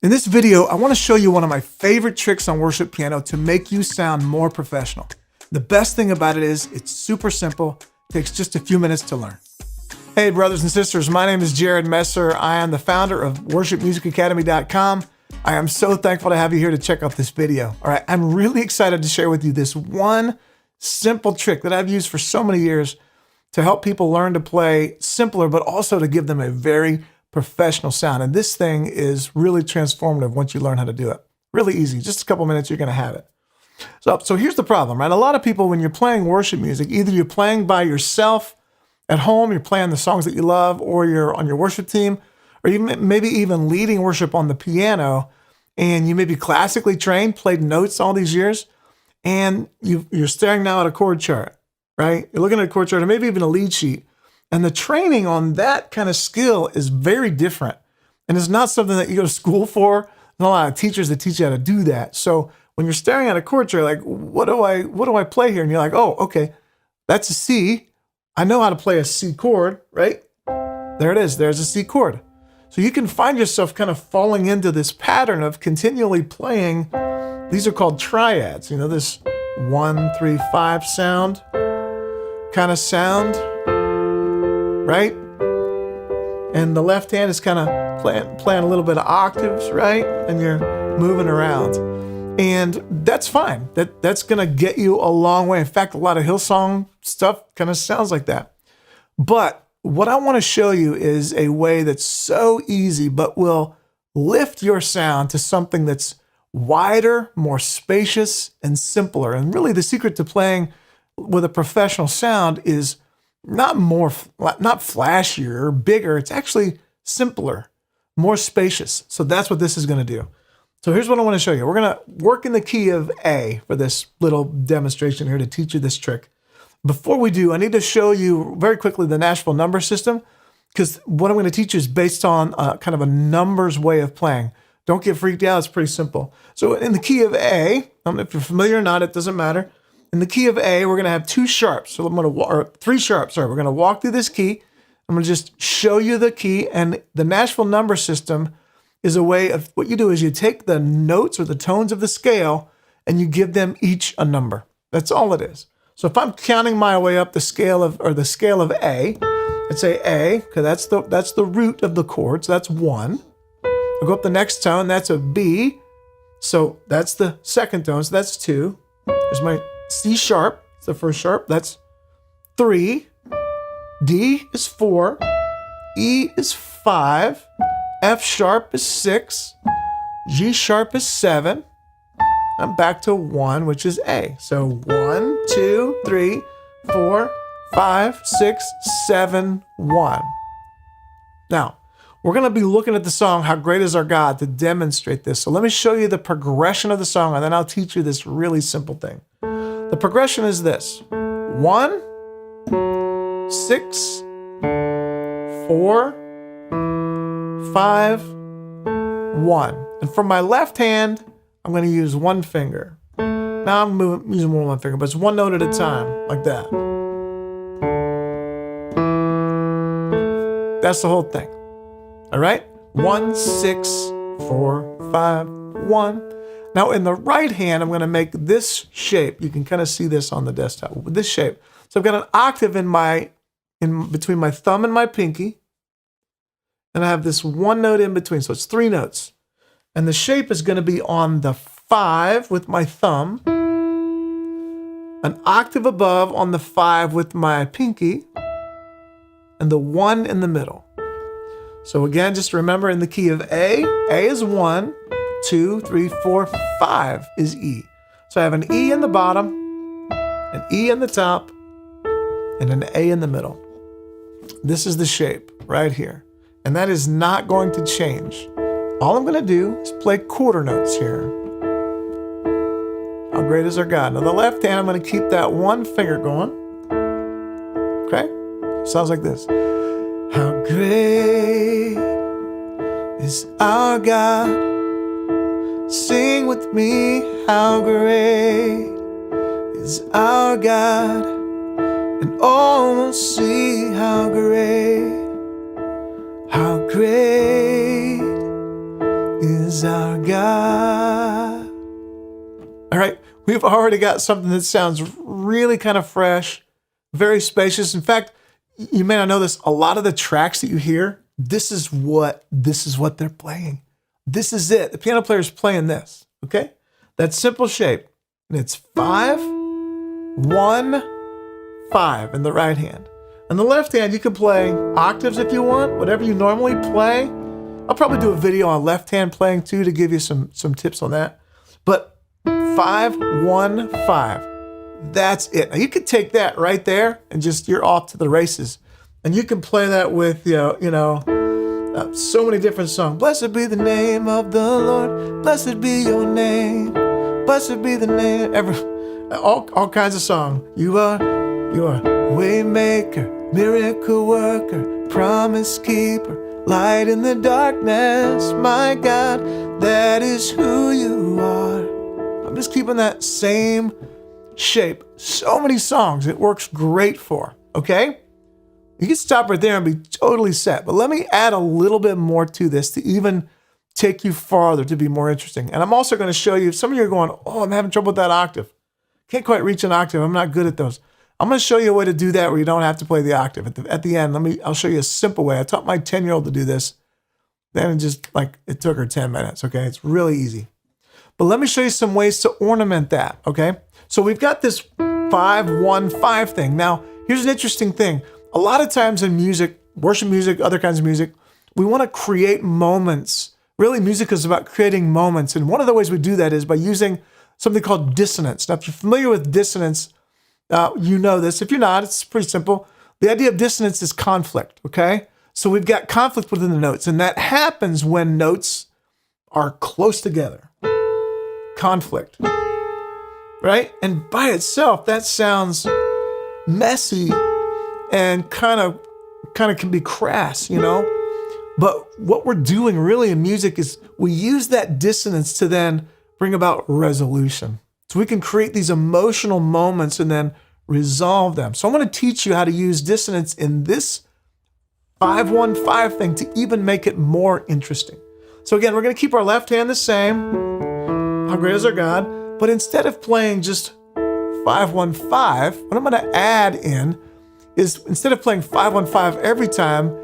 In this video, I want to show you one of my favorite tricks on worship piano to make you sound more professional. The best thing about it is it's super simple, takes just a few minutes to learn. Hey brothers and sisters, my name is Jared Messer. I am the founder of worshipmusicacademy.com. I am so thankful to have you here to check out this video. All right, I'm really excited to share with you this one simple trick that I've used for so many years to help people learn to play simpler, but also to give them a very professional sound. And this thing is really transformative once you learn how to do it. Really easy, just a couple minutes, you're gonna have it. So here's the problem, right? A lot of people, when you're playing worship music, either you're playing by yourself at home, you're playing the songs that you love, or you're on your worship team, or you maybe even leading worship on the piano, and you may be classically trained, played notes all these years, and you're staring now at a chord chart, right? You're looking at a chord chart, or maybe even a lead sheet, and the training on that kind of skill is very different. And it's not something that you go to school for. There's a lot of teachers that teach you how to do that. So when you're staring at a chord chart, like, what do I play here? And you're like, oh, okay, that's a C. I know how to play a C chord, right? There it is, there's a C chord. So you can find yourself kind of falling into this pattern of continually playing. These are called triads, you know, this 1, 3, 5 sound kind of sound, right? And the left hand is kind of playing a little bit of octaves, right? And you're moving around. And that's fine. That's gonna get you a long way. In fact, a lot of Hillsong stuff kind of sounds like that. But what I want to show you is a way that's so easy, but will lift your sound to something that's wider, more spacious, and simpler. And really the secret to playing with a professional sound is not flashier or bigger. It's actually simpler, more spacious. So that's what this is going to do. So here's what I want to show you. We're going to work in the key of A for this little demonstration here to teach you this trick. Before we do, I need to show you very quickly the Nashville number system, because what I'm going to teach you is based on kind of a numbers way of playing. Don't get freaked out. It's pretty simple. So in the key of A, I don't know if you're familiar or not, it doesn't matter. In the key of A, we're going to have 2 sharps. So I'm going to, or 3 sharps, sorry. We're going to walk through this key. I'm going to just show you the key. And the Nashville number system is a way of, what you do is you take the notes or the tones of the scale and you give them each a number. That's all it is. So if I'm counting my way up the scale of A, I'd say A, because that's the root of the chord. So that's 1. I'll go up the next tone. That's a B. So that's the second tone. So that's 2. There's my C sharp, it's the first sharp, that's 3, D is 4, E is 5, F sharp is 6, G sharp is 7, I'm back to 1, which is A. So 1, 2, 3, 4, 5, 6, 7, 1. Now, we're going to be looking at the song, How Great Is Our God, to demonstrate this. So let me show you the progression of the song, and then I'll teach you this really simple thing. The progression is this: 1, 6, 4, 5, 1. And for my left hand, I'm going to use 1 finger. Now I'm using more than 1 finger, but it's 1 note at a time, like that. That's the whole thing. All right? 1, 6, 4, 5, 1. Now in the right hand, I'm going to make this shape. You can kind of see this on the desktop with this shape. So I've got an octave in between my thumb and my pinky, and I have this 1 note in between. So it's 3 notes, and the shape is going to be on the 5 with my thumb, an octave above on the 5 with my pinky, and the 1 in the middle. So again, just remember, in the key of A is 1. 2, 3, 4, 5 is E. So I have an E in the bottom, an E in the top, and an A in the middle. This is the shape right here. And that is not going to change. All I'm going to do is play quarter notes here. How great is our God. Now the left hand, I'm going to keep that 1 finger going. Okay? Sounds like this. How great is our God. Sing with me, how great is our God, and all will see how great is our God. All right, we've already got something that sounds really kind of fresh, very spacious. In fact, you may not know this, a lot of the tracks that you hear, this is what they're playing. This is it. The piano player is playing this, okay? That simple shape. And it's 5, 1, 5 in the right hand. In the left hand, you can play octaves if you want, whatever you normally play. I'll probably do a video on left hand playing too to give you some tips on that. But 5, 1, 5. That's it. Now you could take that right there and just, you're off to the races. And you can play that with, so many different songs. Blessed be the name of the Lord. Blessed be your name. Blessed be the name. All kinds of songs. You are way maker, miracle worker, promise keeper, light in the darkness. My God, that is who you are. I'm just keeping that same shape. So many songs it works great for, okay? You can stop right there and be totally set. But let me add a little bit more to this to even take you farther, to be more interesting. And I'm also going to show you, some of you are going, oh, I'm having trouble with that octave. Can't quite reach an octave. I'm not good at those. I'm going to show you a way to do that where you don't have to play the octave. At the end, I'll show you a simple way. I taught my 10-year-old to do this. Then it took her 10 minutes, okay? It's really easy. But let me show you some ways to ornament that, okay? So we've got this 5, 1, 5 thing. Now, here's an interesting thing. A lot of times in music, worship music, other kinds of music, we want to create moments. Really, music is about creating moments. And one of the ways we do that is by using something called dissonance. Now, if you're familiar with dissonance, you know this. If you're not, it's pretty simple. The idea of dissonance is conflict, okay? So we've got conflict within the notes, and that happens when notes are close together. Conflict, right? And by itself, that sounds messy and kind of can be crass, But what we're doing really in music is we use that dissonance to then bring about resolution. So we can create these emotional moments and then resolve them. So I'm going to teach you how to use dissonance in this 5-1-5 thing to even make it more interesting. So again, we're going to keep our left hand the same. How great is our God? But instead of playing just 5-1-5, what I'm going to add in is, instead of playing 5-1-5 every time,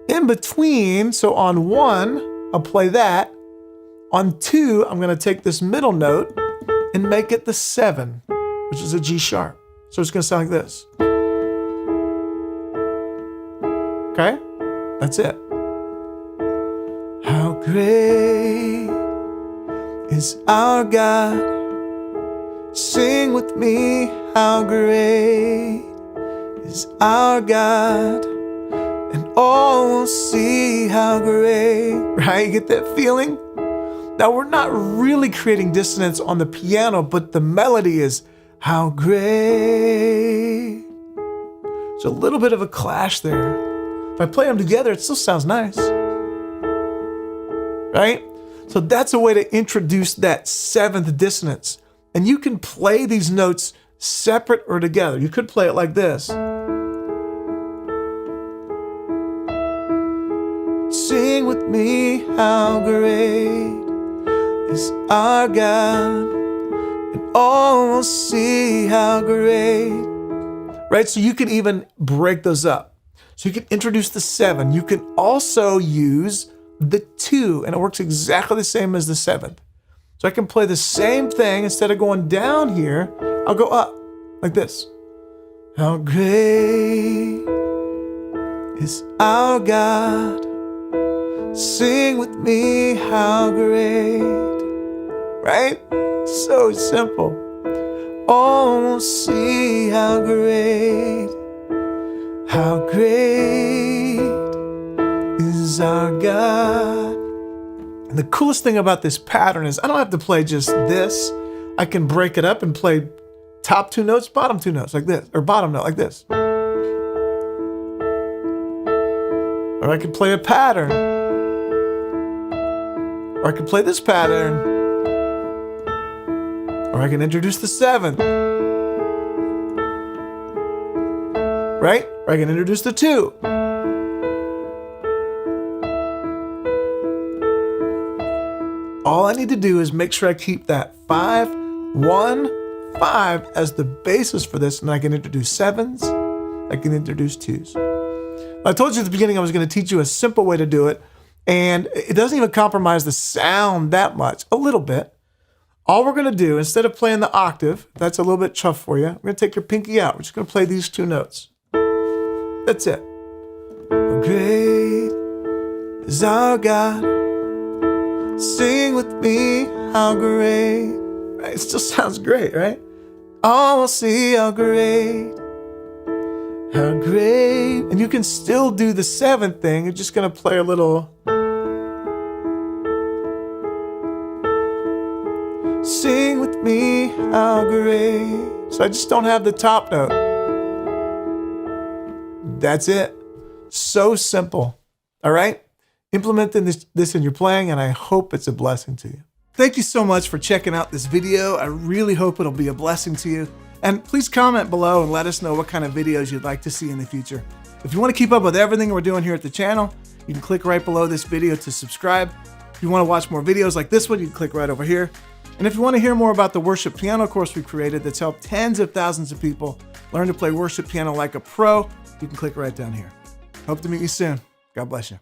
in between, so on 1, I'll play that. On 2, I'm going to take this middle note and make it the 7, which is a G sharp. So it's going to sound like this. Okay? That's it. How great is our God? Sing with me, how great is our God, and all will see how great. Right? You get that feeling? Now, we're not really creating dissonance on the piano, but the melody is how great. There's a little bit of a clash there. If I play them together, it still sounds nice. Right? So that's a way to introduce that 7th dissonance. And you can play these notes separate or together. You could play it like this. Sing with me, how great is our God, and all will see how great. Right? So you can even break those up. So you can introduce the 7. You can also use the 2, and it works exactly the same as the 7th. So I can play the same thing. Instead of going down here, I'll go up like this. How great is our God? Sing with me, how great. Right? So simple. Oh, see how great is our God. And the coolest thing about this pattern is I don't have to play just this. I can break it up and play top 2 notes, bottom 2 notes like this, or bottom note like this. Or I could play a pattern. Or I could play this pattern. Or I can introduce the 7th. Right? Or I can introduce the 2. All All I need to do is make sure I keep that 5, 1, 5 as the basis for this, and I can introduce 7s, I can introduce 2s. I told you at the beginning I was going to teach you a simple way to do it, and it doesn't even compromise the sound that much, a little bit. All we're going to do, instead of playing the octave, if that's a little bit tough for you, we're going to take your pinky out. We're just going to play these 2 notes. That's it. Great is our God. Sing with me, how great. Right? It still sounds great, right? Oh, we'll see how great. How great. And you can still do the 7th thing. You're just going to play a little. Sing with me, how great. So I just don't have the top note. That's it. So simple. All right? Implement this in your playing, and I hope it's a blessing to you. Thank you so much for checking out this video. I really hope it'll be a blessing to you. And please comment below and let us know what kind of videos you'd like to see in the future. If you want to keep up with everything we're doing here at the channel, you can click right below this video to subscribe. If you want to watch more videos like this one, you can click right over here. And if you want to hear more about the worship piano course we created that's helped tens of thousands of people learn to play worship piano like a pro, you can click right down here. Hope to meet you soon. God bless you.